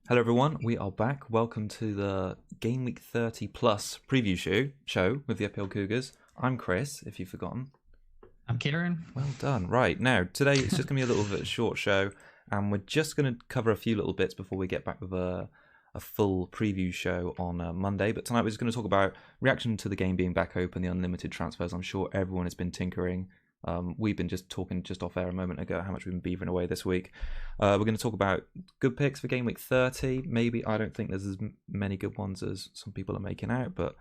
Hello everyone, we are back. Welcome to the Gameweek 30 plus preview show with the FPL Cougars. I'm Chris, if you've forgotten. I'm Kieran. Well done. Right, now, today it's just going to be a little bit short show, and we're just going to cover a few little bits before we get back with a full preview show on Monday. But tonight we're just going to talk about reaction to the game being back open, the unlimited transfers. I'm sure everyone has been tinkering. We've been just talking just off air a moment ago how much we've been beavering away this week. We're going to talk about good picks for Gameweek 30. Maybe I don't think there's as many good ones as some people are making out, but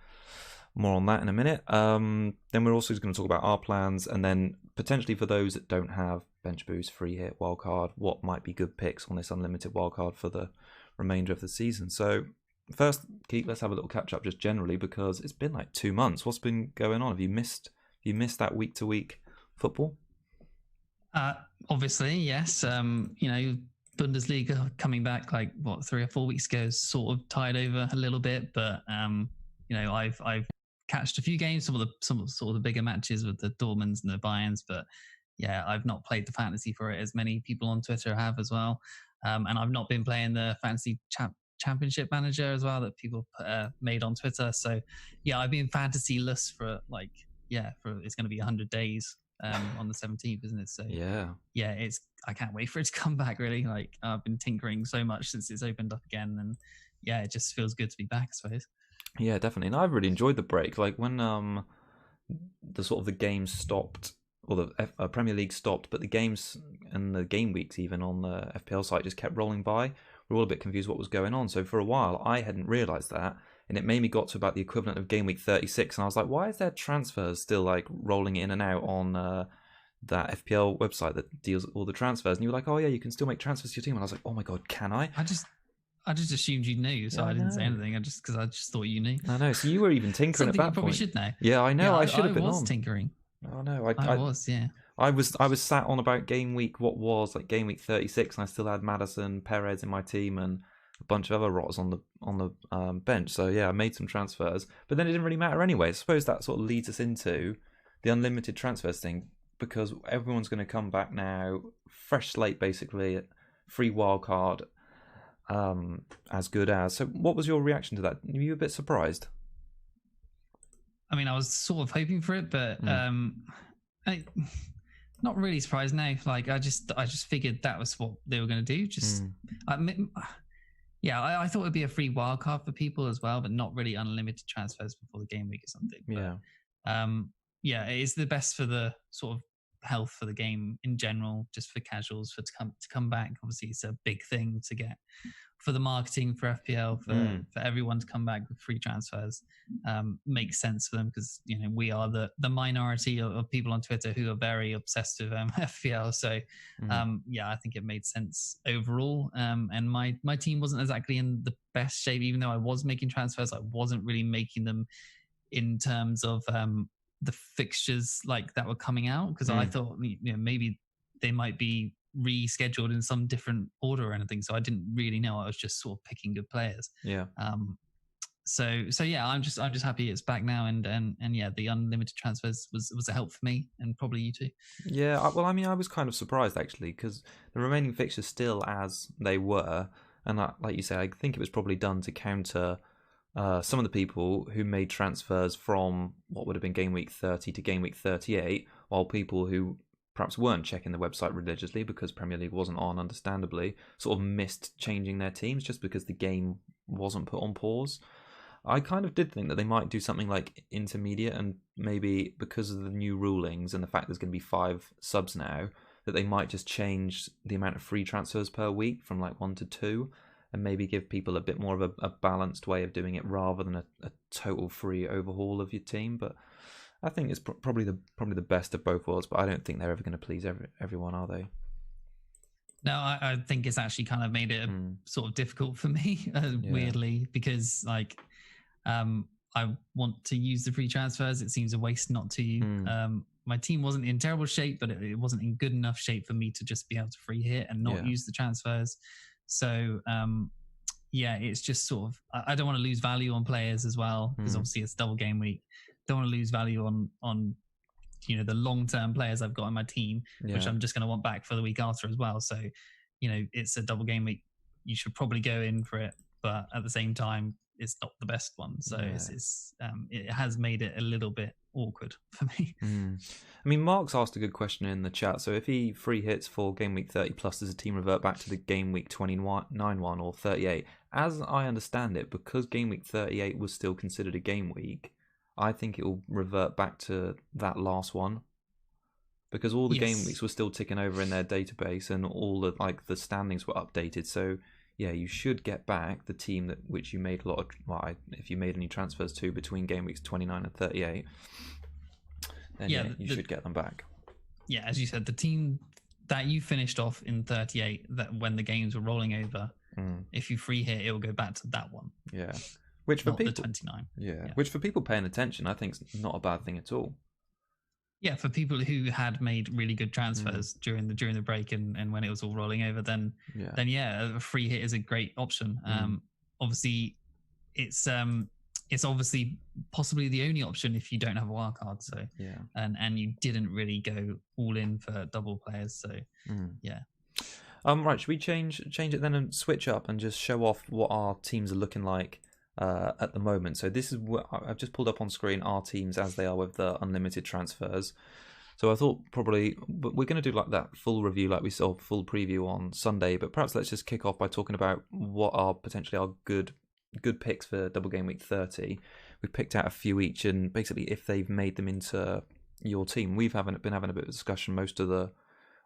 more on that in a minute. Then we're also going to talk about our plans, and then potentially for those that don't have bench boost, free hit, wildcard, what might be good picks on this unlimited wildcard for the remainder of the season. So first, Keith, let's have a little catch up just generally, because it's been like 2 months. What's been going on? Have you missed that week to week football? Obviously, yes. Bundesliga coming back like 3 or 4 weeks ago, sort of tied over a little bit, but I've catched a few games, some of the bigger matches with the Dortmunds and the Bayerns, but yeah, I've not played the fantasy for it as many people on Twitter have as well, and I've not been playing the fantasy championship manager as well that people made on Twitter. So yeah, I've been fantasy-less for it's going to be 100 days. On the 17th, isn't it? So yeah, I can't wait for it to come back. Really, like I've been tinkering so much since it's opened up again, and yeah, it just feels good to be back, I suppose. Yeah, definitely. And I've really enjoyed the break. Like when the sort of the games stopped, or the Premier League stopped, but the games and the game weeks even on the FPL site just kept rolling by. We were all a bit confused what was going on. So for a while, I hadn't realised that. And it made me got to about the equivalent of Gameweek 36, and I was like, why is there transfers still like rolling in and out on that FPL website that deals with all the transfers? And you were like, oh yeah, you can still make transfers to your team. And I was like, oh my god, can I? I just assumed you knew, so I didn't say anything. I just thought you knew. I know. So you were even tinkering at that you probably point. should know. Yeah, I know. Yeah, I should have been on. I was tinkering. Oh no, I was. Yeah. I was sat on about game week, what was like game week 36, and I still had Madison, Perez in my team, and a bunch of other rotters on the bench. So yeah, I made some transfers, but then it didn't really matter anyway. I suppose that sort of leads us into the unlimited transfers thing, because everyone's going to come back now, fresh slate basically, free wildcard, as good as. So what was your reaction to that? Were you a bit surprised? I mean, I was sort of hoping for it, but not really surprised now. Like I just figured that was what they were going to do. I thought it'd be a free wildcard for people as well, but not really unlimited transfers before the game week or something. But, it is the best for the sort of health for the game in general, just for casuals to come back. Obviously, it's a big thing to get for the marketing for FPL for everyone to come back with free transfers. Makes sense for them because we are the minority of people on Twitter who are very obsessed with FPL. So I think it made sense overall. And my team wasn't exactly in the best shape, even though I was making transfers. I wasn't really making them in terms of the fixtures like that were coming out, because I thought maybe they might be rescheduled in some different order or anything, so I didn't really know. I was just sort of picking good players. So yeah, I'm just happy it's back now, and yeah, the unlimited transfers was a help for me, and probably you too. Yeah, well, I mean, I was kind of surprised actually, because the remaining fixtures still as they were, and like you say, I think it was probably done to counter some of the people who made transfers from what would have been game week 30 to game week 38, while people who perhaps weren't checking the website religiously because Premier League wasn't on, understandably, sort of missed changing their teams just because the game wasn't put on pause. I kind of did think that they might do something like intermediate, and maybe because of the new rulings and the fact there's going to be 5 subs now, that they might just change the amount of free transfers per week from like 1 to 2, and maybe give people a bit more of a balanced way of doing it rather than a total free overhaul of your team. But I think it's probably the best of both worlds, but I don't think they're ever going to please everyone, are they? No, I think it's actually kind of made it sort of difficult for me, weirdly, because like I want to use the free transfers. It seems a waste not to. My team wasn't in terrible shape, but it wasn't in good enough shape for me to just be able to free hit and not use the transfers. So it's just sort of, I don't want to lose value on players as well, because obviously it's double game week. Don't want to lose value on the long-term players I've got in my team, which I'm just going to want back for the week after as well. So, it's a double game week you should probably go in for it, but at the same time, it's not the best one. So it has made it a little bit awkward for me. I mean, Mark's asked a good question in the chat. So if he free hits for Game Week 30 plus, does the team revert back to the Game Week 29 one or 38? As I understand it, because Game Week 38 was still considered a game week, I think it will revert back to that last one. Because all the game weeks were still ticking over in their database and all the the standings were updated. So yeah, you should get back the team which you made a lot of, if you made any transfers to between game weeks 29 and 38, then you should get them back. Yeah, as you said, the team that you finished off in 38, that when the games were rolling over, if you free hit, it will go back to that one. Yeah, which for not people, the 29. Yeah, which for people paying attention, I think is not a bad thing at all. Yeah, for people who had made really good transfers during the break and when it was all rolling over, then a free hit is a great option. Obviously, it's obviously possibly the only option if you don't have a wild card. So and you didn't really go all in for double players. So right. Should we change it then and switch up and just show off what our teams are looking like at the moment? So this is what I've just pulled up on screen, our teams as they are with the unlimited transfers. So I thought probably we're going to do like that full review, like we saw full preview on Sunday. But perhaps let's just kick off by talking about what are potentially our good picks for double game week 30. We've picked out a few each, and basically if they've made them into your team. We've been having a bit of a discussion most of the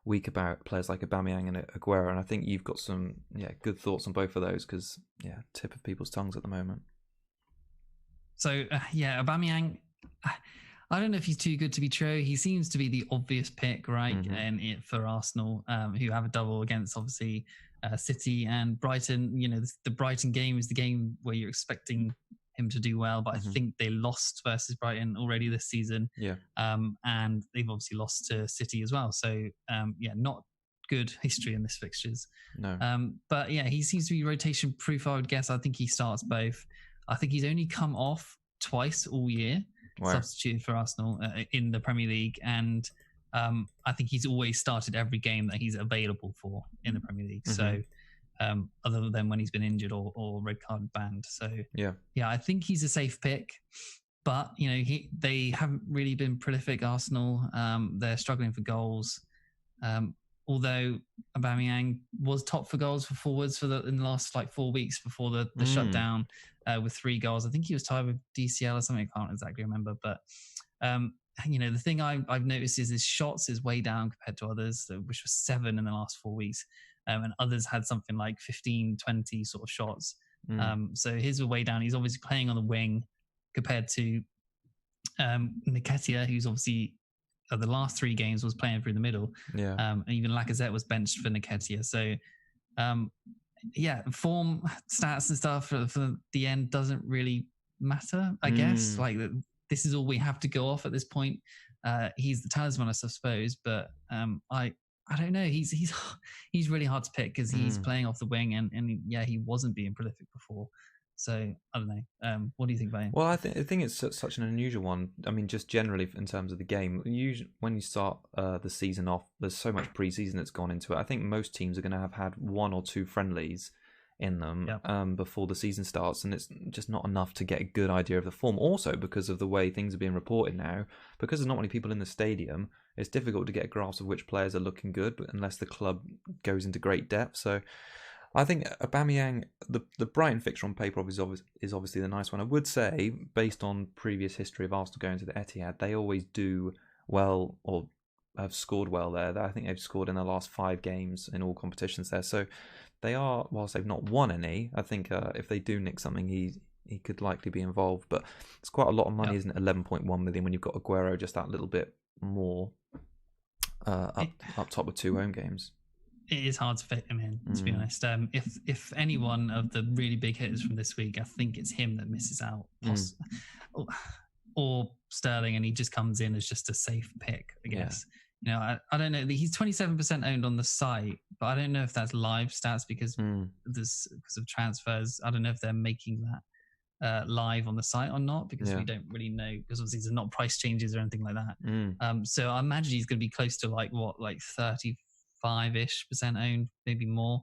week about players like Aubameyang and Aguero, and I think you've got some good thoughts on both of those because tip of people's tongues at the moment. So Aubameyang, I don't know if he's too good to be true. He seems to be the obvious pick, right? And for Arsenal, who have a double against obviously City and Brighton. You know, the Brighton game is the game where you're expecting him to do well, but I think they lost versus Brighton already this season. And they've obviously lost to City as well. So not good history in this fixtures. No. But he seems to be rotation proof, I would guess. I think he starts both. I think he's only come off twice all year, substituted for Arsenal in the Premier League, and I think he's always started every game that he's available for in the Premier League. So other than when he's been injured or red card banned. So I think he's a safe pick. But they haven't really been prolific. Arsenal, they're struggling for goals. Although Aubameyang was top for goals for forwards in the last 4 weeks before the shutdown with 3 goals. I think he was tied with DCL or something. I can't exactly remember. But, the thing I've noticed is his shots is way down compared to others, which was 7 in the last 4 weeks. And others had something like 15, 20 sort of shots. So his were way down. He's obviously playing on the wing compared to Nketiah, who's obviously the last 3 games was playing through the middle. And even Lacazette was benched for Nketiah. So, form stats and stuff for the end doesn't really matter, I guess. This is all we have to go off at this point. He's the talisman, I suppose, but I don't know. He's really hard to pick because he's playing off the wing and he wasn't being prolific before. So I don't know. What do you think about him? Well, I think it's such an unusual one. I mean, just generally in terms of the game, usually when you start the season off, there's so much pre-season that's gone into it. I think most teams are going to have had 1 or 2 friendlies in them before the season starts, and it's just not enough to get a good idea of the form. Also, because of the way things are being reported now, because there's not many people in the stadium, it's difficult to get a grasp of which players are looking good unless the club goes into great depth. So I think Aubameyang, the Brighton fixture on paper is obviously the nice one. I would say, based on previous history of Arsenal going to the Etihad, they always do well or have scored well there. I think they've scored in the last 5 games in all competitions there. So they are, whilst they've not won any, I think if they do nick something, he could likely be involved. But it's quite a lot of money, isn't it? 11.1 million when you've got Aguero just that little bit more up top with 2 home games. It is hard to fit him in, to be honest. If any one of the really big hitters from this week, I think it's him that misses out, or Sterling, and he just comes in as just a safe pick, I guess. I don't know. He's 27% owned on the site, but I don't know if that's live stats because of transfers. I don't know if they're making that live on the site or not because we don't really know because obviously there's not price changes or anything like that. So I imagine he's going to be close to 35-ish% owned, maybe more.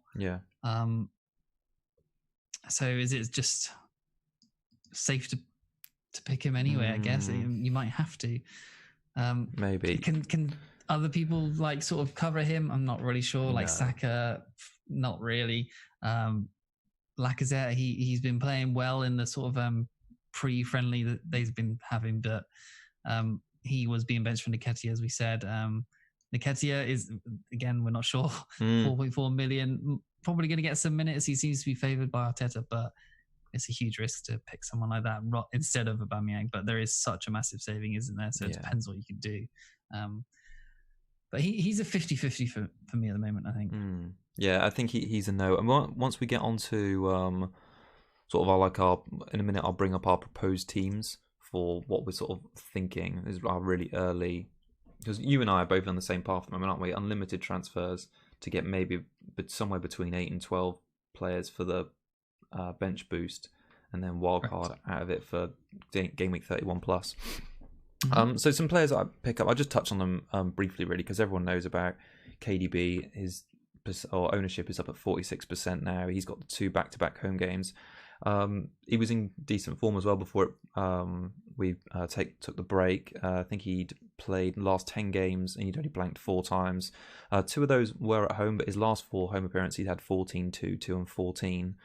So is it just safe to pick him anyway? I guess you might have to. Maybe can other people like sort of cover him? I'm not really sure. Like Saka, not really. Lacazette, he's been playing well in the sort of pre-friendly that they've been having, but he was being benched for Nketiah, as we said. Nketiah is, again, we're not sure, 4.4 million, probably going to get some minutes. He seems to be favoured by Arteta, but it's a huge risk to pick someone like that instead of Aubameyang. But there is such a massive saving, isn't there? So it depends what you can do. But he's a 50-50 for me at the moment, I think. Yeah, I think he's a no. And once we get on to sort of in a minute, I'll bring up our proposed teams for what we're sort of thinking is our really early, because you and I are both on the same path at the moment, aren't we? Unlimited transfers to get maybe somewhere between 8 and 12 players for the bench boost, and then wildcard out of it for Gameweek 31 plus. So some players I pick up, I'll just touch on them briefly, really, because everyone knows about KDB. His ownership is up at 46% now. He's got 2 back-to-back home games. He was in decent form as well before we took the break. I think he'd played the last 10 games and he'd only blanked 4 times. 2 of those were at home, but his last 4 home appearances he'd had 14, 2, 2 and 14.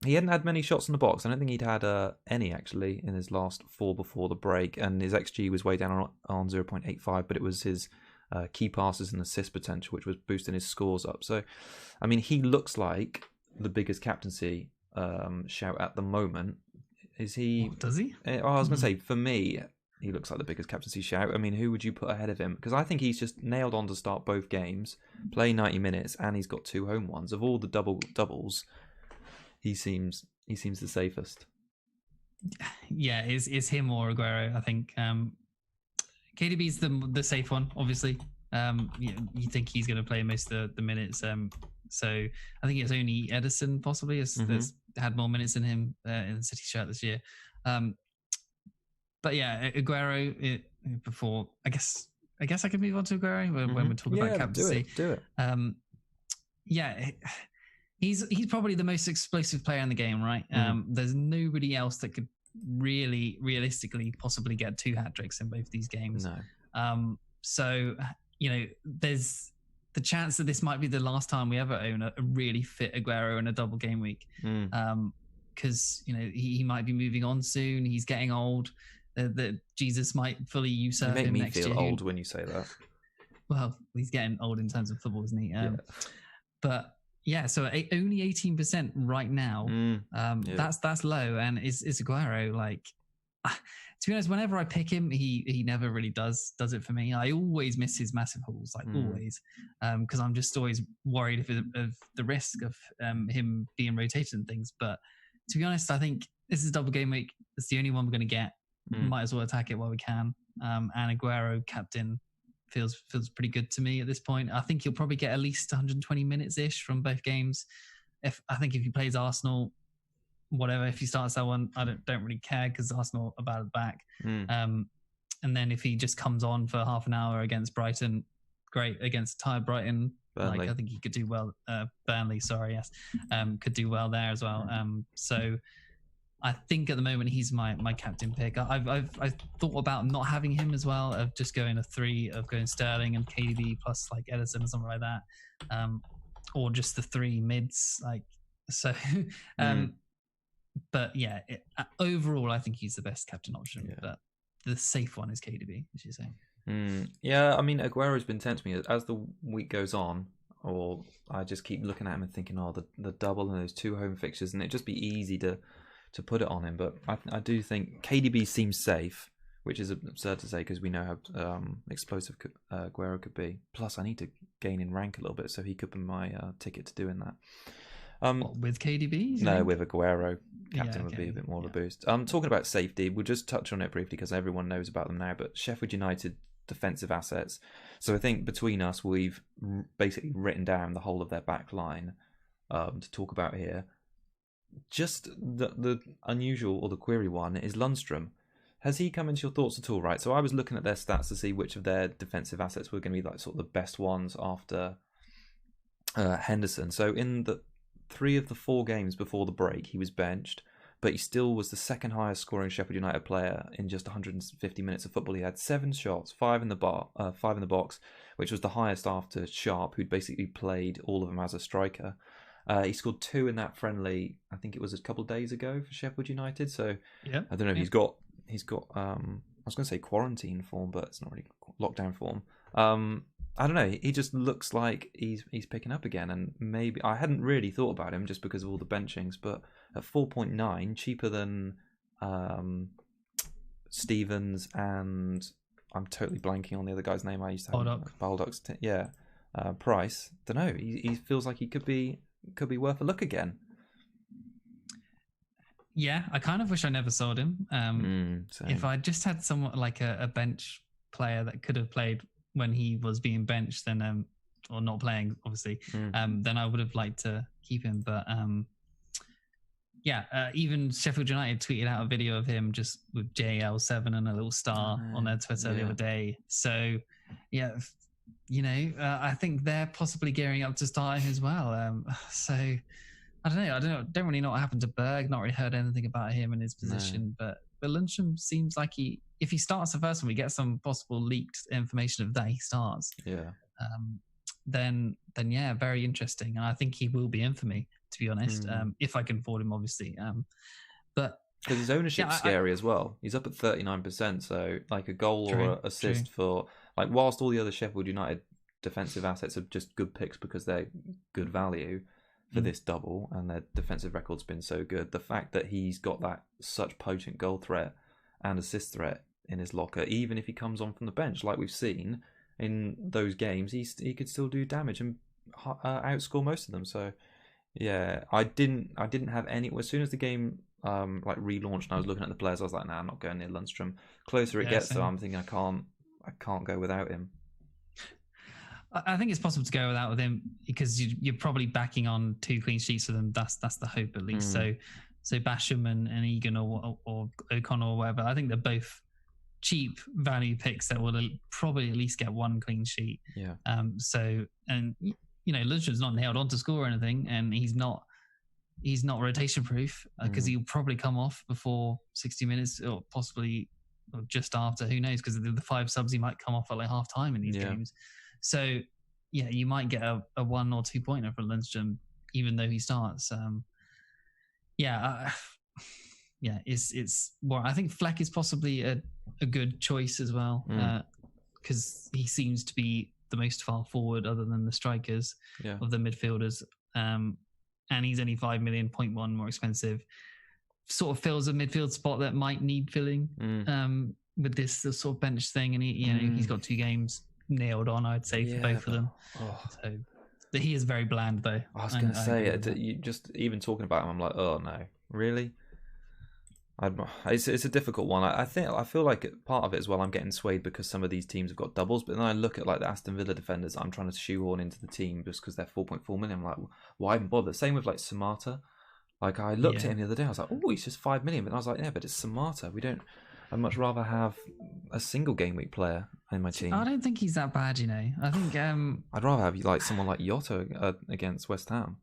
He hadn't had many shots in the box. I don't think he'd had any, actually, in his last 4 before the break. And his XG was way down on 0.85, but it was his key passes and assist potential, which was boosting his scores up. So, I mean, he looks like the biggest captaincy shout at the moment. Is he? Does he? I was going to say, for me, he looks like the biggest captaincy shout. I mean, who would you put ahead of him? Because I think he's just nailed on to start both games, play 90 minutes, and he's got 2 home ones. Of all the doubles, he seems the safest. Yeah, it's him or Aguero. I think KDB's the safe one, obviously. You think he's going to play most of the minutes. So I think it's only Edison possibly has had more minutes than him in the City shirt this year. But yeah, Aguero before. I guess I can move on to Aguero when we're talking about captaincy. Do it. Yeah, he's probably the most explosive player in the game, right? There's nobody else that could really realistically possibly get 2 hat-tricks in both these games. No. So, there's the chance that this might be the last time we ever own a really fit Aguero in a double game week. Because, he might be moving on soon. He's getting old. That Jesus might fully usurp him next year. You make me feel old when you say that. Well, he's getting old in terms of football, isn't he? But yeah, so only 18% right now. That's low, and is Aguero like? To be honest, whenever I pick him, he never really does it for me. I always miss his massive hauls, always, because I'm just always worried of the risk of him being rotated and things. But to be honest, I think this is double game week. It's the only one we're going to get. Might as well attack it while we can. And Aguero captain feels pretty good to me at this point. I think he'll probably get at least 120 minutes ish from both games. If he plays Arsenal, whatever. If he starts that one, I don't really care because Arsenal are bad at the back. And then if he just comes on for half an hour against Brighton, great. Against tired Brighton, Burnley. I think he could do well. Burnley, sorry, yes, could do well there as well. So I think at the moment he's my captain pick. I've thought about not having him as well, of just going a 3 of going Sterling and KDB plus like Edison or something like that, or just the 3 mids. But yeah, overall I think he's the best captain option. But the safe one is KDB, as you say. Yeah, I mean Aguero's been tempting me as the week goes on. Or I just keep looking at him and thinking, the double and those 2 home fixtures, and it'd just be easy to put it on him. But I do think KDB seems safe, which is absurd to say because we know how explosive Aguero could be. Plus, I need to gain in rank a little bit, so he could be my ticket to doing that. With KDB? No, with Aguero. Captain would be a bit more of a boost. Talking about safety, we'll just touch on it briefly because everyone knows about them now, but Sheffield United defensive assets. So I think between us, we've basically written down the whole of their back line to talk about here. Just the unusual or the query one is Lundstrom. Has he come into your thoughts at all? Right. So I was looking at their stats to see which of their defensive assets were going to be like sort of the best ones after Henderson. So in the 3 of the 4 games before the break, he was benched, but he still was the second highest scoring Sheffield United player in just 150 minutes of football. He had 7 shots, 5 in the box, which was the highest after Sharp, who'd basically played all of them as a striker. He scored 2 in that friendly. I think it was a couple of days ago for Sheffield United. So yeah, I don't know. He's got. I was going to say quarantine form, but it's not really lockdown form. I don't know. He just looks like he's picking up again, and maybe I hadn't really thought about him just because of all the benchings, but at 4.9, cheaper than Stevens, and I'm totally blanking on the other guy's name. I used to have Baldock's. Price. Don't know. He feels like he could be worth a look again. Yeah, I kind of wish I never sold him. If I just had someone like a bench player that could have played when he was being benched, then or not playing, obviously, then I would have liked to keep him. But even Sheffield United tweeted out a video of him just with JL7 and a little star on their Twitter the other day. So, yeah, I think they're possibly gearing up to start him as well. So I don't know. Don't really know what happened to Berg. Not really heard anything about him and his position. But Lundstram seems like if he starts the first one, we get some possible leaked information of that he starts. Yeah. Then yeah, very interesting. And I think he will be in for me, to be honest. If I can afford him, obviously. But because his ownership's scary as well. He's up at 39%. So like a goal or an assist for like whilst all the other Sheffield United defensive assets are just good picks because they're good value for this double and their defensive record's been so good. The fact that he's got that such potent goal threat and assist threat in his locker, even if he comes on from the bench, like we've seen in those games, he could still do damage and outscore most of them. So yeah, I didn't have any. As soon as the game like relaunched and I was looking at the players, I was like, nah, I'm not going near Lundstram. Closer it gets, so I'm thinking I can't go without him. I think it's possible to go without with him because you're probably backing on 2 clean sheets for them. That's the hope at least. So Basham and Egan or O'Connell or whatever, I think they're both cheap value picks that will probably at least get 1 clean sheet. Yeah. Lundstram's not nailed on to score or anything, and he's not rotation proof because he'll probably come off before 60 minutes or possibly just after. Who knows? Because the 5 subs he might come off at like half time in these games. So yeah, you might get a 1 or 2 pointer for Lundstram even though he starts. It's well, I think Fleck is possibly a good choice as well because he seems to be the most far forward other than the strikers of the midfielders, and he's only 5 million, 0.1 more expensive. Sort of fills a midfield spot that might need filling with this sort of bench thing, and he's got 2 games nailed on, I'd say, for both of them. So he is very bland, though. I was going to say, you just even talking about him, I'm like, oh no, really? It's a difficult one. I feel like part of it as well, I'm getting swayed because some of these teams have got doubles, but then I look at like the Aston Villa defenders I'm trying to shoehorn into the team just because they're 4.4 million. I'm like, why even bother? Same with like Samata. Like I looked at him the other day, I was like, oh, he's just 5 million, but I was like, yeah, but it's Samata. I'd much rather have a single game week player in my team. I don't think he's that bad, I think I'd rather have like someone like Jota against West Ham.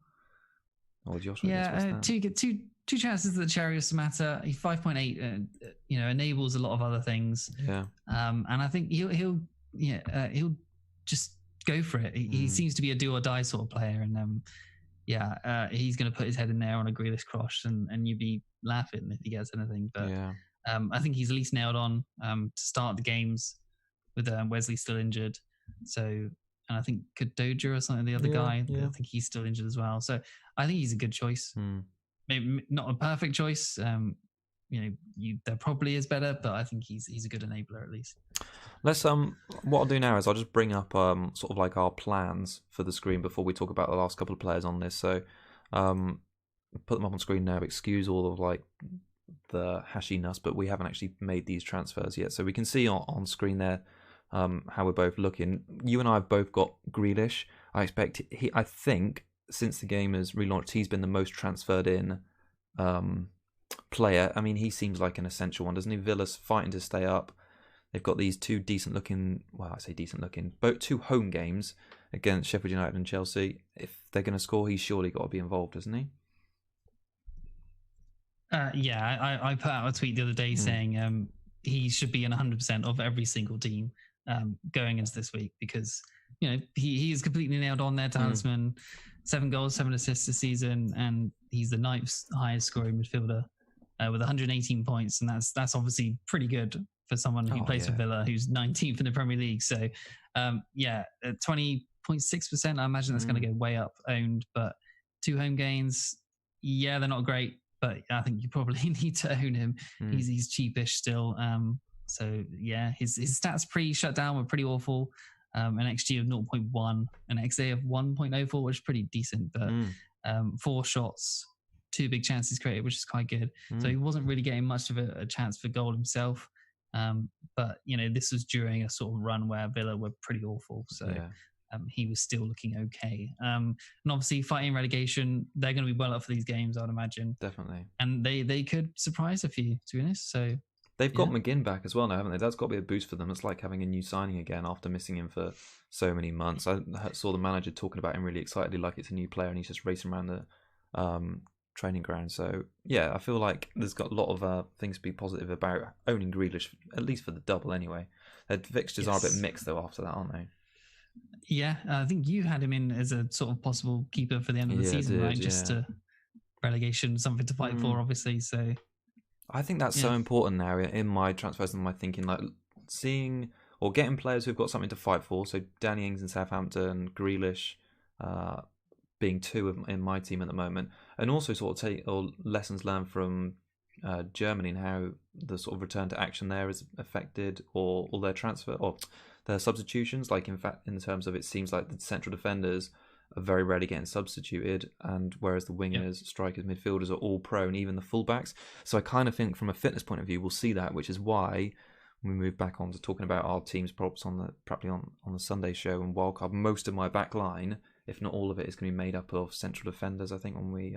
Or Jota against West Ham. Two chances at the cherry of Samata. He 5.8, enables a lot of other things. Yeah. And I think he'll just go for it. He seems to be a do or die sort of player, and he's going to put his head in there on a Grealish cross, and you'd be laughing if he gets anything. But I think he's at least nailed on to start the games with Wesley still injured. So, and I think Kadoja or something, the other guy, I think he's still injured as well. So I think he's a good choice. Maybe not a perfect choice. There probably is better, but I think he's a good enabler at least. Let's what I'll do now is I'll just bring up sort of like our plans for the screen before we talk about the last couple of players on this. So put them up on screen now. Excuse all of like the hashiness, but we haven't actually made these transfers yet. So we can see on screen there how we're both looking. You and I have both got Grealish. I think since the game has relaunched, he's been the most transferred in player. I mean, he seems like an essential one, doesn't he? Villa's fighting to stay up. They've got these 2 decent looking, well, I say decent looking, both 2 home games against Sheffield United and Chelsea. If they're going to score, he's surely got to be involved, hasn't he? I put out a tweet the other day saying he should be in 100% of every single team going into this week, because he is completely nailed on their talisman. 7 goals, 7 assists this season, and he's the 9th highest scoring midfielder with 118 points, and that's obviously pretty good for someone who plays for Villa, who's 19th in the Premier League. So 20.6%, I imagine that's going to go way up owned, but 2 home games, they're not great, but I think you probably need to own him. He's cheapish still. His stats pre-shutdown were pretty awful. An XG of 0.1, an XA of 1.04, which is pretty decent, but 4 shots, 2 big chances created, which is quite good. So he wasn't really getting much of a chance for goal himself. But this was during a sort of run where Villa were pretty awful. So he was still looking okay. And obviously fighting relegation, they're going to be well up for these games, I'd imagine. Definitely. And they could surprise a few, to be honest. So they've got McGinn back as well now, haven't they? That's got to be a boost for them. It's like having a new signing again after missing him for so many months. I saw the manager talking about him really excitedly, like it's a new player and he's just racing around the training ground. So I feel like there's got a lot of things to be positive about owning Grealish, at least for the double anyway. Their fixtures are a bit mixed though after that, aren't they? Yeah, I think you had him in as a sort of possible keeper for the end of the season, right? Just to relegation, something to fight for, obviously. So I think that's so important now in my transfers and my thinking, like seeing or getting players who've got something to fight for. So Danny Ings in Southampton, Grealish being 2 in my team at the moment, and also sort of lessons learned from Germany and how the sort of return to action there is affected, or their transfer or their substitutions. Like in fact, in terms of, it seems like the central defenders are very rarely getting substituted, and whereas the wingers, strikers, midfielders are all pro, and even the fullbacks. So I kind of think from a fitness point of view, we'll see that, which is why when we move back on to talking about our team's props probably on the Sunday show and wildcard, most of my back line, if not all of it, is going to be made up of central defenders. I think when we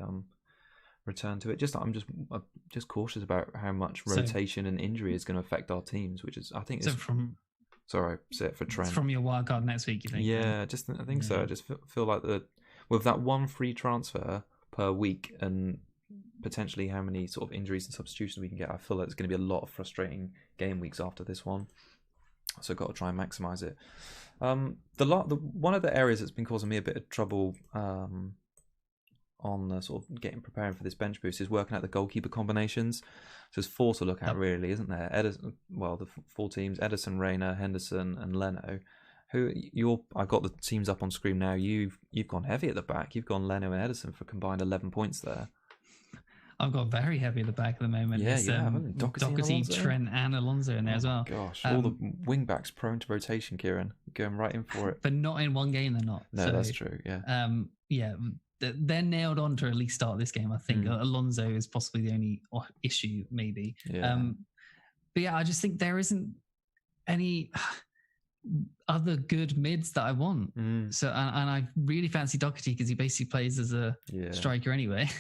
return to it, I'm just cautious about how much rotation and injury is going to affect our teams, which is, I think, Sorry, set for Trent. It's from your wildcard next week, you think? Yeah, I think so. I just feel like with that 1 free transfer per week and potentially how many sort of injuries and substitutions we can get, I feel like there's going to be a lot of frustrating game weeks after this one. So I've got to try and maximise it. One of the areas that's been causing me a bit of trouble on the sort of preparing for this bench boost is working out the goalkeeper combinations. So there's 4 to look at, really, isn't there? The 4 teams: Ederson, Reina, Henderson, and Leno. I've got the teams up on screen now. You've gone heavy at the back. You've gone Leno and Ederson for combined 11 points there. I've got very heavy at the back at the moment. Yeah, Doherty, Trent, and Alonso in there as well. Gosh, all the wing backs prone to rotation, Kieran, going right in for it. But not in one game, they're not. No, that's true. Yeah. They're nailed on to at least start this game. I think Alonso is possibly the only issue, maybe. Yeah. But I just think there isn't any other good mids that I want. So, and I really fancy Doherty because he basically plays as a striker anyway,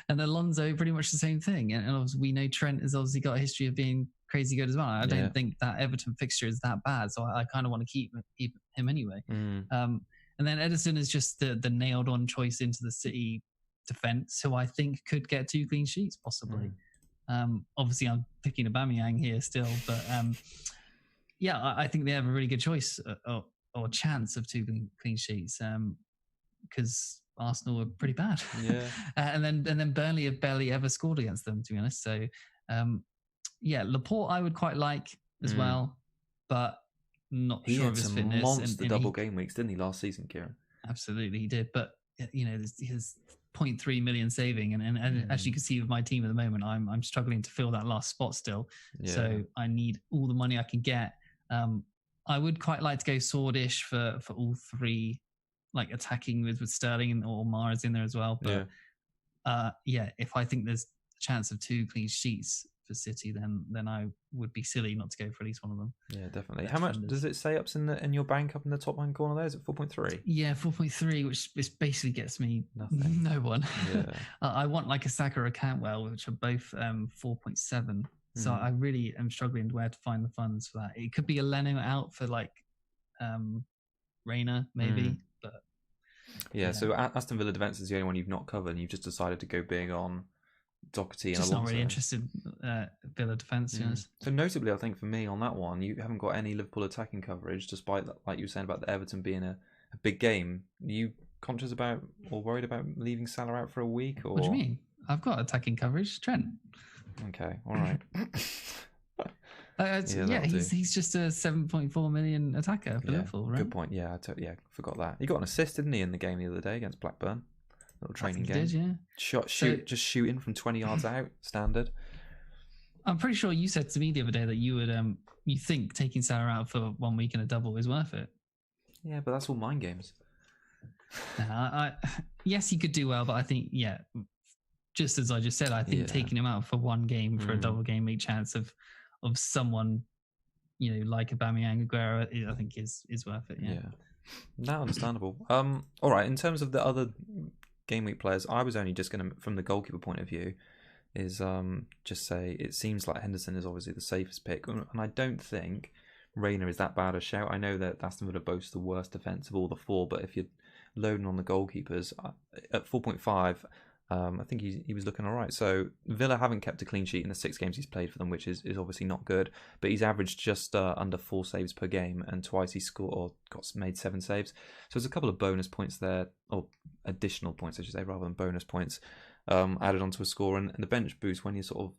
and Alonso pretty much the same thing. And obviously we know Trent has obviously got a history of being crazy good as well. I don't think that Everton fixture is that bad, so I kind of want to keep him anyway. And then Ederson is just the nailed-on choice into the City defence, who I think could get 2 clean sheets, possibly. Obviously, I'm picking Aubameyang here still, but I think they have a really good choice or chance of 2 clean sheets because Arsenal are pretty bad. Yeah. and then Burnley have barely ever scored against them, to be honest. So, Laporte I would quite like as well, but not sure of his fitness. He had some monster double game weeks, didn't he, last season, Kieran? Absolutely, he did. But his 0.3 million saving, and as you can see with my team at the moment, I'm struggling to fill that last spot still. So I need all the money I can get. I would quite like to go swordish for all 3, like attacking with Sterling or Mara's in there as well. But if I think there's a chance of 2 clean sheets for City, then I would be silly not to go for at least one of them. Yeah, definitely. How much does it say ups in your bank up in the top hand corner there? Is it 4.3? Yeah, 4.3, which basically gets me nothing. No one. Yeah. I want like a Saka or a Cantwell, which are both 4.7. So I really am struggling where to find the funds for that. It could be a Leno out for like Reina, maybe, but Yeah, so Aston Villa defence is the only one you've not covered, and you've just decided to go big on Doherty and just Alonso. Not really interested in Villa defence. So notably, I think for me on that one, you haven't got any Liverpool attacking coverage, despite like you were saying about the Everton being a big game. Are you conscious about or worried about leaving Salah out for a week? Or what do you mean? I've got attacking coverage, Trent. Okay, all right. He's just a 7.4 million attacker for Liverpool, right? Good point. Yeah, I forgot that. He got an assist, didn't he, in the game the other day against Blackburn? Little training game. Did, yeah. Just shooting from 20 yards out, standard. I'm pretty sure you said to me the other day that you would you think taking Salah out for 1 week in a double is worth it. Yeah, but that's all mind games. Yes, he could do well, but I think just as I just said, I think taking him out for one game for a double game week chance of someone, like Aubameyang, Aguero, I think is worth it. Yeah. No, understandable. All right. In terms of the other game week players, I was only just going to, from the goalkeeper point of view, is just say it seems like Henderson is obviously the safest pick, and I don't think Reina is that bad a shout. I know that Aston Villa boasts the worst defence of all the four, but if you're loading on the goalkeepers at 4.5. I think he was looking all right. So Villa haven't kept a clean sheet in the 6 games he's played for them, which is obviously not good. But he's averaged just under 4 saves per game, and twice he scored or made 7 saves. So there's a couple of bonus points there, or additional points, I should say, rather than bonus points added onto a score. And the bench boost, when you're sort of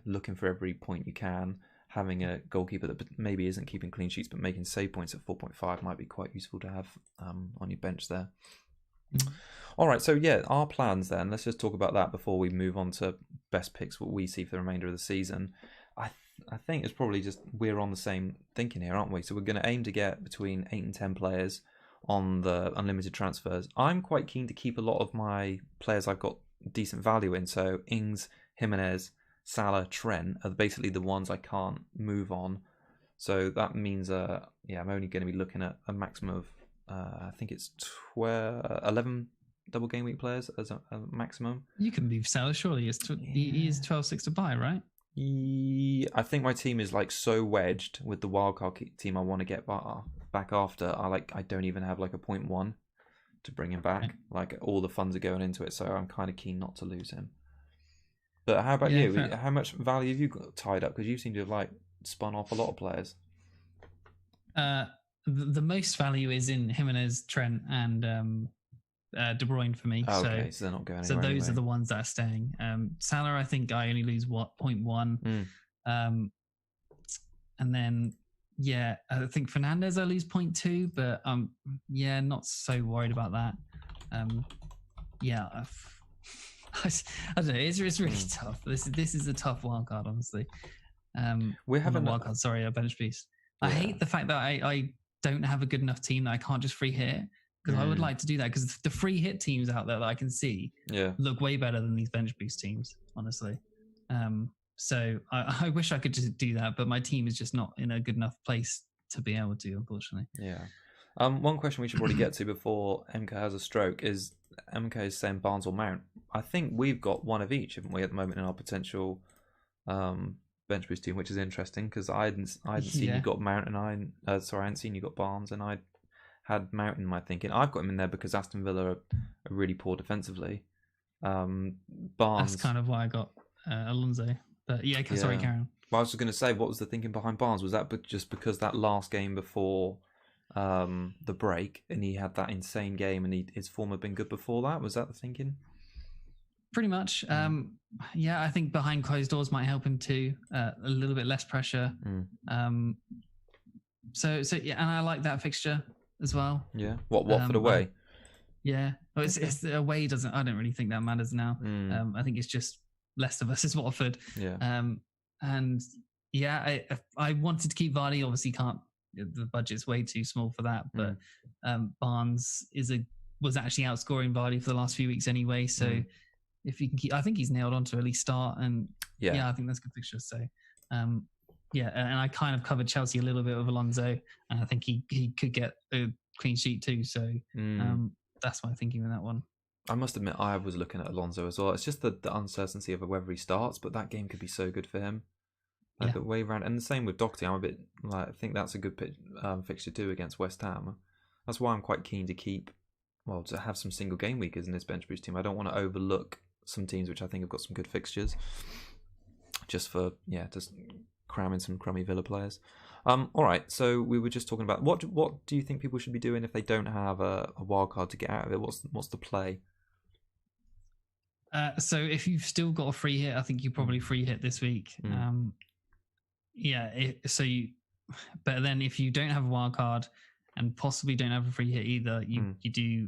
looking for every point you can, having a goalkeeper that maybe isn't keeping clean sheets but making save points at 4.5 might be quite useful to have on your bench there. All right, so our plans then. Let's just talk about that before we move on to best picks, what we see for the remainder of the season. I think it's probably just we're on the same thinking here, aren't we? So we're going to aim to get between 8 and 10 players on the unlimited transfers. I'm quite keen to keep a lot of my players I've got decent value in. So Ings, Jimenez, Salah, Trent are basically the ones I can't move on. So that means, I'm only going to be looking at a maximum of, I think it's 11 double game week players as a maximum. You can move Salah, surely. He is 12.6 to buy, right? I think my team is like so wedged with the wildcard team I want to get back after. I don't even have like a 0.1 to bring him back. Right. Like all the funds are going into it, so I'm kind of keen not to lose him. But how about you? Fair. How much value have you got tied up? Because you seem to have like spun off a lot of players. The most value is in Jimenez, Trent, and De Bruyne for me. Okay, so they're not going anywhere. So those are the ones that are staying. Salah, I think I only lose 0.1. And then I think Fernandez I lose 0.2, but not so worried about that. I don't know. It's really tough. This is a tough wildcard, honestly. We're having a wildcard. Sorry, a bench piece. I hate the fact that I don't have a good enough team that I can't just free hit, because I would like to do that, because the free hit teams out there that I can see look way better than these bench boost teams, honestly. So I wish I could just do that, but my team is just not in a good enough place to be able to, unfortunately. Yeah. One question we should probably get to before MK has a stroke is MK is saying Barnes or Mount. I think we've got one of each, haven't we, at the moment in our potential bench boost team, which is interesting because I hadn't seen you got Mount and I hadn't seen you got Barnes, and I had Mount in my thinking. I've got him in there because Aston Villa are really poor defensively. Barnes. That's kind of why I got Alonso. But sorry, Karen. Well, I was just going to say, what was the thinking behind Barnes? Was that just because that last game before the break, and he had that insane game, and his form had been good before that? Was that the thinking? Pretty much. I think behind closed doors might help him too. A little bit less pressure. So and I like that fixture as well. Yeah. Watford away? Well, it's away. I don't really think that matters now. I think it's just Leicester versus Watford. I wanted to keep Vardy. Obviously can't. The budget's way too small for that. But Barnes was actually outscoring Vardy for the last few weeks anyway. So if you can keep, I think he's nailed on to at least start. And I think that's a good fixture. So and I kind of covered Chelsea a little bit with Alonso, and I think he could get a clean sheet too. So that's my thinking with that one. I must admit, I was looking at Alonso as well. It's just the uncertainty of whether he starts, but that game could be so good for him. The way around, and the same with Doherty. I'm a bit I think that's a good fixture too against West Ham. That's why I'm quite keen to keep to have some single game weekers in this bench boost team. I don't want to overlook some teams which I think have got some good fixtures, just for just cram in some crummy Villa players. All right, so we were just talking about what do you think people should be doing if they don't have a wild card to get out of it? What's the play? So if you've still got a free hit, I think you probably free hit this week. But then if you don't have a wild card and possibly don't have a free hit either, you do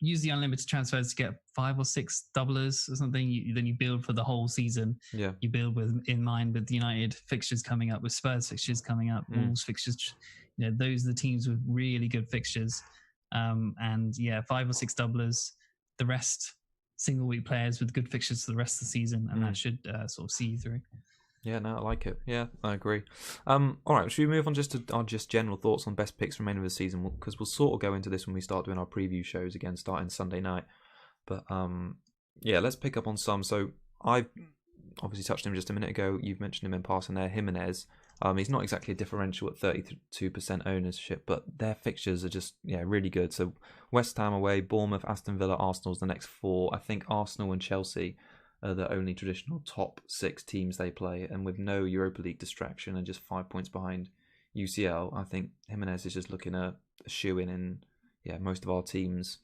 use the unlimited transfers to get 5 or 6 doublers or something. Then you build for the whole season. Yeah, you build in mind with United fixtures coming up, with Spurs fixtures coming up, Wolves fixtures. Those are the teams with really good fixtures. 5 or 6 doublers. The rest single week players with good fixtures for the rest of the season, and that should sort of see you through. Yeah, no, I like it. Yeah, I agree. All right, should we move on just to our general thoughts on best picks remainder of the season? Because we'll sort of go into this when we start doing our preview shows again, starting Sunday night. But let's pick up on some. So I obviously touched him just a minute ago. You've mentioned him in passing there, Jimenez. He's not exactly a differential at 32% ownership, but their fixtures are just really good. So West Ham away, Bournemouth, Aston Villa, Arsenal's the next 4. I think Arsenal and Chelsea are the only traditional top 6 teams they play, and with no Europa League distraction and just 5 points behind UCL, I think Jimenez is just looking a shoe-in most of our teams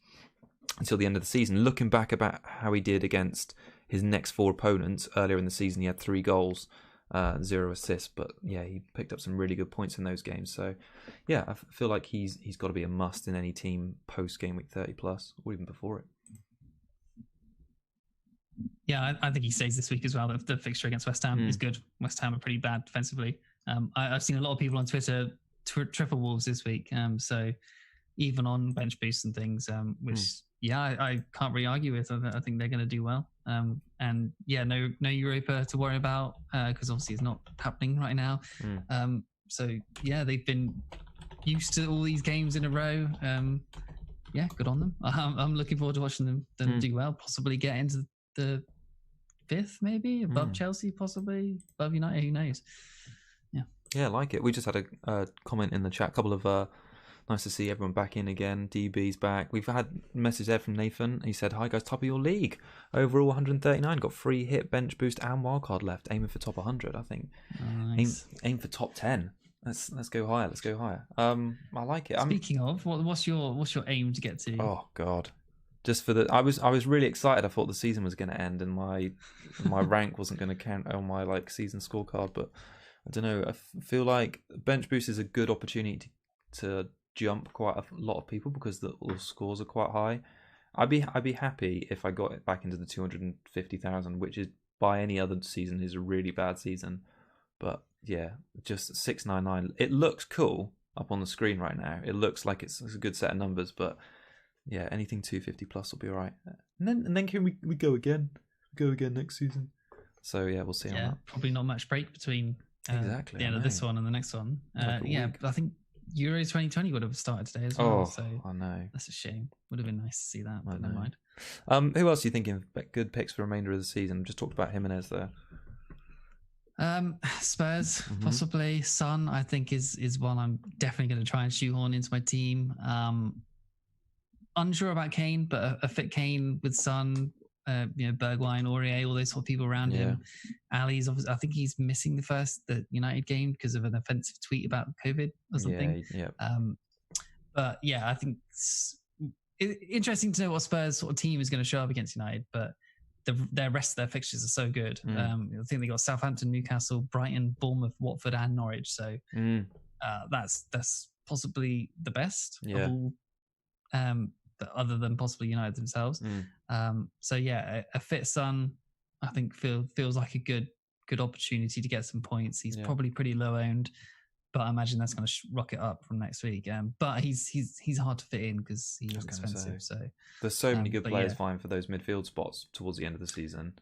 until the end of the season. Looking back about how he did against his next 4 opponents earlier in the season, he had 3 goals, 0 assists, but he picked up some really good points in those games. So I feel like he's got to be a must in any team post game week 30 plus, or even before it. Yeah, I think he stays this week as well. The fixture against West Ham is good. West Ham are pretty bad defensively. I've seen a lot of people on Twitter triple Wolves this week. So even on bench boosts and things, which I can't really argue with. I think they're going to do well. No Europa to worry about because obviously it's not happening right now. They've been used to all these games in a row. Good on them. I'm looking forward to watching them do well. Possibly get into the 5th, maybe above Chelsea, possibly above United. Who knows? I like it. We just had a comment in the chat. A couple of nice to see everyone back in again. DB's back. We've had a message there from Nathan. He said, "Hi guys, top of your league. Overall 139. Got free hit, bench boost, and wildcard left. Aiming for top 100. I think. Nice. Aim for top 10. Let's go higher. Let's go higher. I like it. Speaking of, what's your aim to get to? Oh God. Just for I was really excited. I thought the season was going to end and my rank wasn't going to count on my season scorecard. But I don't know. I feel like bench boost is a good opportunity to jump quite a lot of people because the scores are quite high. I'd be happy if I got it back into the 250,000, which is by any other season is a really bad season. But just 699. It looks cool up on the screen right now. It looks like it's a good set of numbers, but. Anything 250 plus will be all right. And then can we go again? Go again next season. So we'll see on that. Probably not much break between exactly the end of this one and the next one. I think Euro 2020 would have started today as well. So I know. That's a shame. Would have been nice to see that, but never mind. Who else are you thinking good picks for the remainder of the season? Just talked about Jimenez there. Spurs, possibly. Son, I think is one I'm definitely going to try and shoehorn into my team. Unsure about Kane, but a fit Kane with Son, Bergwijn, Aurier, all those sort of people around him. Ali's obviously, I think he's missing the United game because of an offensive tweet about COVID or something. But I think it's interesting to know what Spurs sort of team is going to show up against United, but their rest of their fixtures are so good. I think they got Southampton, Newcastle, Brighton, Bournemouth, Watford, and Norwich. So that's possibly the best of all. Other than possibly United themselves. A fit Son, I think feels like a good opportunity to get some points. He's probably pretty low owned, but I imagine that's going to rocket up from next week. But he's hard to fit in because he is expensive. So there's so many good players vying for those midfield spots towards the end of the season.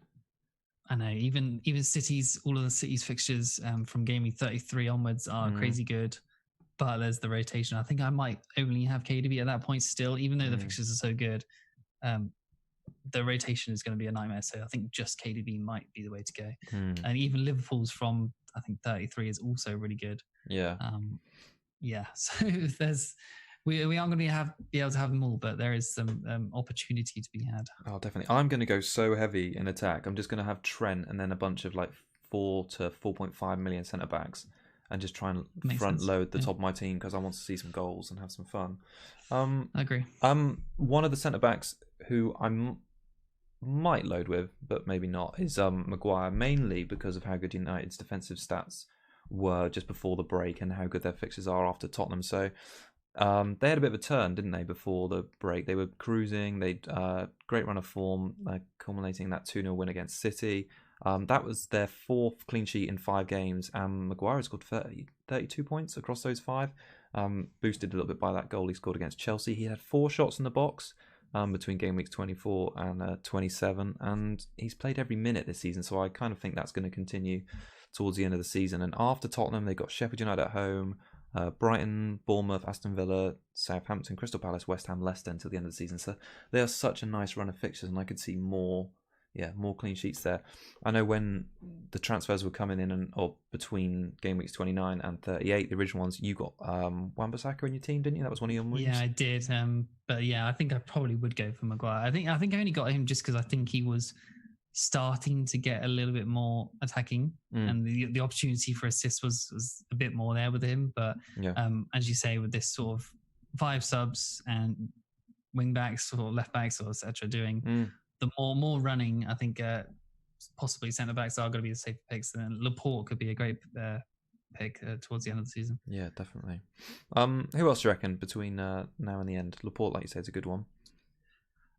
I know even City's all of the City's fixtures from Gameweek 33 onwards are crazy good. But there's the rotation. I think I might only have KDB at that point still, even though the fixtures are so good. The rotation is going to be a nightmare. So I think just KDB might be the way to go. And even Liverpool's from, I think, 33 is also really good. Yeah. So there's we aren't going to be able to have them all, but there is some opportunity to be had. Oh, definitely. I'm going to go so heavy in attack. I'm just going to have Trent and then a bunch of like 4 to 4.5 million centre backs, and just try and front load the top of my team because I want to see some goals and have some fun. I agree. One of the centre backs who I might load with, but maybe not, is Maguire, mainly because of how good United's defensive stats were just before the break and how good their fixtures are after Tottenham. So they had a bit of a turn, didn't they, before the break? They were cruising. They'd great run of form, culminating that 2-0 win against City. That was their 4th clean sheet in 5 games, and Maguire scored 32 points across those 5, boosted a little bit by that goal he scored against Chelsea. He had 4 shots in the box between game weeks 24 and 27, and he's played every minute this season, so I kind of think that's going to continue towards the end of the season. And after Tottenham, they got Sheffield United at home, Brighton, Bournemouth, Aston Villa, Southampton, Crystal Palace, West Ham, Leicester until the end of the season. So they are such a nice run of fixtures, and I could see more clean sheets there. I know when the transfers were coming in or between game weeks 29 and 38, the original ones, you got Wan-Bissaka in your team, didn't you? That was one of your moves. Yeah, I did. But yeah, I think I probably would go for Maguire. I think I only got him just because I think he was starting to get a little bit more attacking, and the opportunity for assists was a bit more there with him. But as you say, with this sort of 5 subs and wing backs or left backs or etc. doing the more running, I think possibly centre backs are going to be the safer picks. And Laporte could be a great pick towards the end of the season. Yeah, definitely. Who else do you reckon between now and the end? Laporte, like you said, is a good one.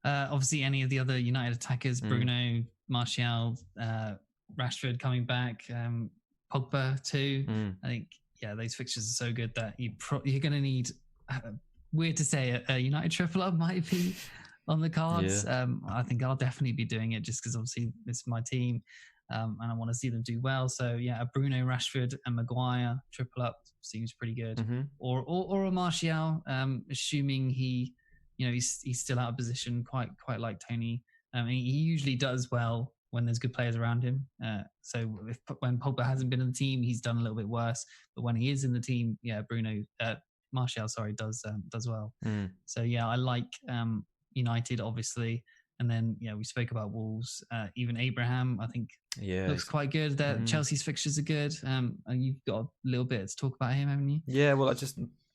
Obviously, any of the other United attackers, Bruno, Martial, Rashford coming back, Pogba too. I think, those fixtures are so good that you're going to need, weird to say, a United triple up might be on the cards. I think I'll definitely be doing it just because obviously this is my team, and I want to see them do well. So a Bruno, Rashford and Maguire triple up seems pretty good. Or a Martial, assuming he's still out of position, quite like Tony. He usually does well when there's good players around him. So when Pogba hasn't been in the team, he's done a little bit worse. But when he is in the team, Martial, does well. So I like United, obviously. And then, we spoke about Wolves. Even Abraham, I think, looks quite good. Chelsea's fixtures are good. And you've got a little bit to talk about him, haven't you? Yeah, well,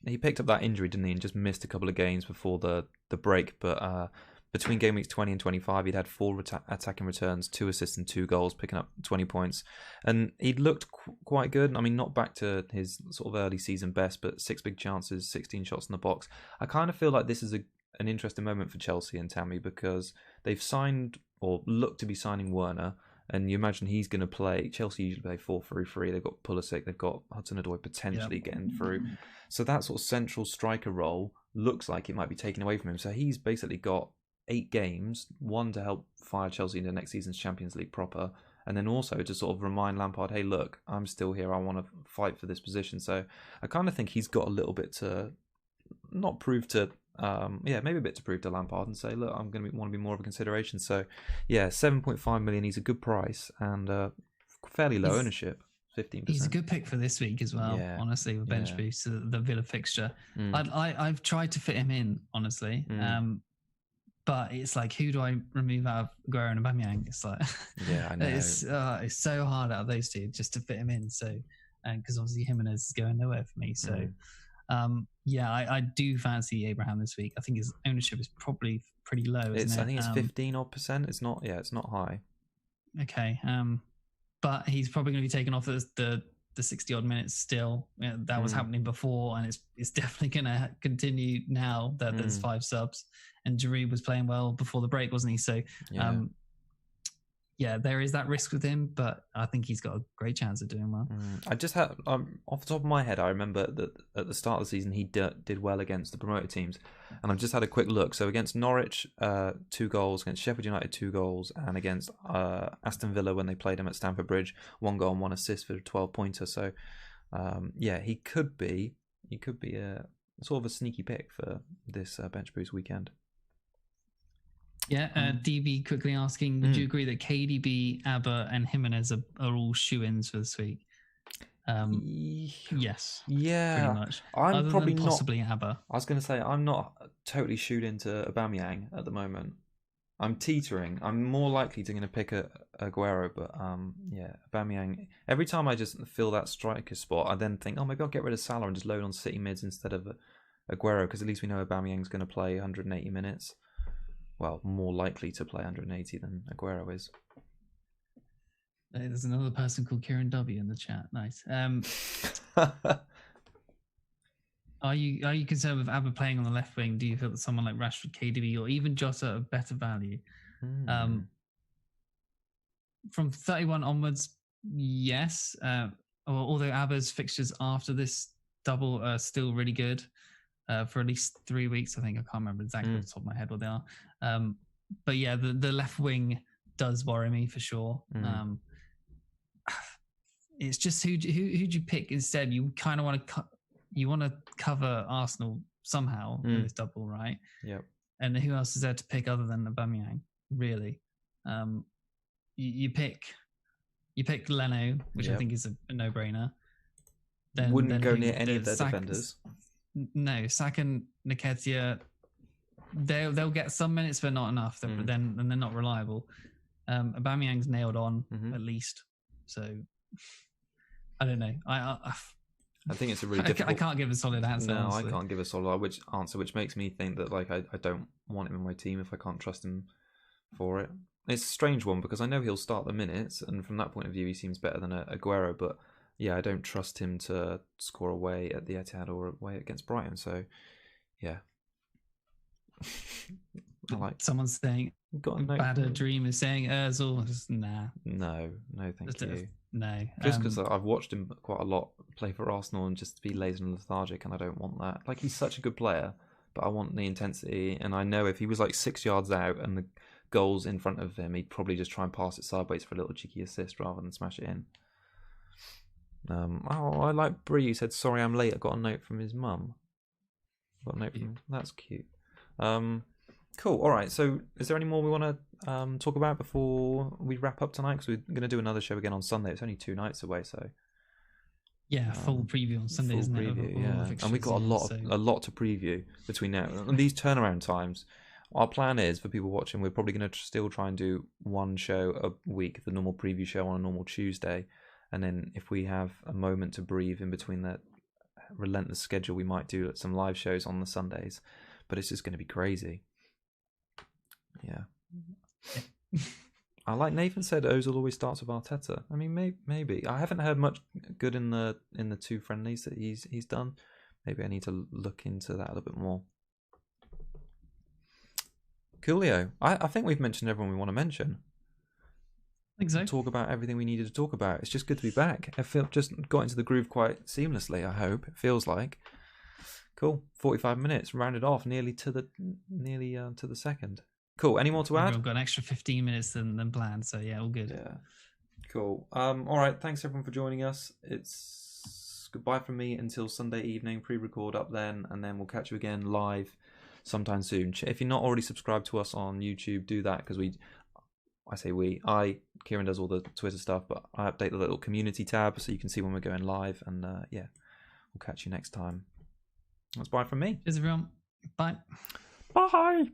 he picked up that injury, didn't he, and just missed a couple of games before the break. But between game weeks 20 and 25, he'd had 4 attacking returns, 2 assists and 2 goals, picking up 20 points. And he'd looked quite good. I mean, not back to his sort of early season best, but 6 big chances, 16 shots in the box. I kind of feel like this is an interesting moment for Chelsea and Tammy, because they've signed or look to be signing Werner, and you imagine he's going to play. Chelsea usually play 4-3-3. They've got Pulisic, they've got Hudson-Odoi potentially getting through. So that sort of central striker role looks like it might be taken away from him. So he's basically got 8 games, 1 to help fire Chelsea into next season's Champions League proper, and then also to sort of remind Lampard, hey, look, I'm still here. I want to fight for this position. So I kind of think he's got a little bit to not prove to, maybe a bit to prove to Lampard and say, look, I'm going to want to be more of a consideration. So, 7.5 million. He's a good price and fairly low ownership, 15%. He's a good pick for this week as well. Honestly, with bench boost, the Villa fixture. I've tried to fit him in, honestly. But it's like, who do I remove out of Aguero and Aubameyang? It's like, I know. It's so hard out of those two just to fit him in. So, because obviously Jimenez is going nowhere for me. So, I do fancy Abraham this week. I think his ownership is probably pretty low. I think it's 15% It's not. It's not high. Okay. But he's probably going to be taken off the 60 odd minutes still. That was happening before, and it's definitely going to continue now that there's 5 subs. And Giroud was playing well before the break, wasn't he? So, there is that risk with him, but I think he's got a great chance of doing well. I just had, off the top of my head, I remember that at the start of the season, he did well against the promoted teams. And I've just had a quick look. So against Norwich, 2 goals, against Sheffield United, 2 goals, and against Aston Villa when they played him at Stamford Bridge, 1 goal and 1 assist for a 12-pointer. So, he could be a sort of a sneaky pick for this bench boost weekend. DB quickly asking, would you agree that KDB, Abba and Jimenez are all shoo-ins for this week? Yes. Yeah. Pretty much. I'm Other probably than possibly ABBA. I was going to say, I'm not totally shoot into Aubameyang at the moment. I'm teetering. I'm more likely to going to pick Aguero, but yeah, Aubameyang. Every time I just fill that striker spot, I then think, oh, maybe I'll get rid of Salah and just load on City mids instead of Aguero, because at least we know Aubameyang's going to play 180 minutes. Well, more likely to play 180 than Aguero is. There's another person called Kieran W in the chat. Nice. Are you concerned with ABBA playing on the left wing? Do you feel that someone like Rashford, KDB, or even Jota are better value? From 31 onwards, yes. Although ABBA's fixtures after this double are still really good for at least 3 weeks. I think I can't remember exactly off the top of my head what they are. But yeah, the left wing does worry me for sure. It's just who'd you pick instead? You kind of want to cover Arsenal somehow in this double, right? Yep. And who else is there to pick other than Aubameyang? Really, you pick Leno, which I think is a no-brainer. Wouldn't go near any of their defenders. No, Saka and Nketiah, they'll get some minutes, but not enough. Then they're not reliable. Aubameyang's nailed on at least, so I don't know. I think it's a really difficult. I can't give a solid answer. No, honestly. I can't give a solid answer, which makes me think that like I don't want him in my team if I can't trust him for it. It's a strange one because I know he'll start the minutes, and from that point of view, he seems better than Aguero. But yeah, I don't trust him to score away at the Etihad or away against Brighton. So yeah, I like. Someone's saying bad dream is saying Özil. Just nah. No, thank you. No, just because I've watched him quite a lot play for Arsenal and just be lazy and lethargic, and I don't want that. Like, he's such a good player, but I want the intensity. And I know if he was like 6 yards out and the goal's in front of him, he'd probably just try and pass it sideways for a little cheeky assist rather than smash it in. I like Brie. He said, "Sorry, I'm late. I got a note from his mum." Got a note from him. That's cute. Cool. All right. So, is there any more we want to talk about before we wrap up tonight? Because we're going to do another show again on Sunday. It's only 2 nights away, so yeah, full preview on Sunday, isn't it? Yeah, and we've got a lot to preview between now and these turnaround times. Our plan is for people watching, we're probably going to still try and do one show a week, the normal preview show on a normal Tuesday, and then if we have a moment to breathe in between that relentless schedule, we might do some live shows on the Sundays. But it's just going to be crazy. Yeah. I like Nathan said Ozil always starts with Arteta. I mean, maybe. I haven't heard much good in the 2 friendlies that he's done. Maybe I need to look into that a little bit more. Coolio. I think we've mentioned everyone we want to mention. I think so. Talk about everything we needed to talk about. It's just good to be back. I feel just got into the groove quite seamlessly, I hope. It feels like. Cool. 45 minutes, rounded off nearly to the second. Cool. Any more to add? We've got an extra 15 minutes than planned, so yeah, all good. Yeah. Cool. All right. Thanks everyone for joining us. It's goodbye from me until Sunday evening. Pre-record up then, and then we'll catch you again live sometime soon. If you're not already subscribed to us on YouTube, do that because Kieran does all the Twitter stuff, but I update the little community tab so you can see when we're going live. And yeah, we'll catch you next time. That's bye from me. Cheers, everyone. Bye. Bye.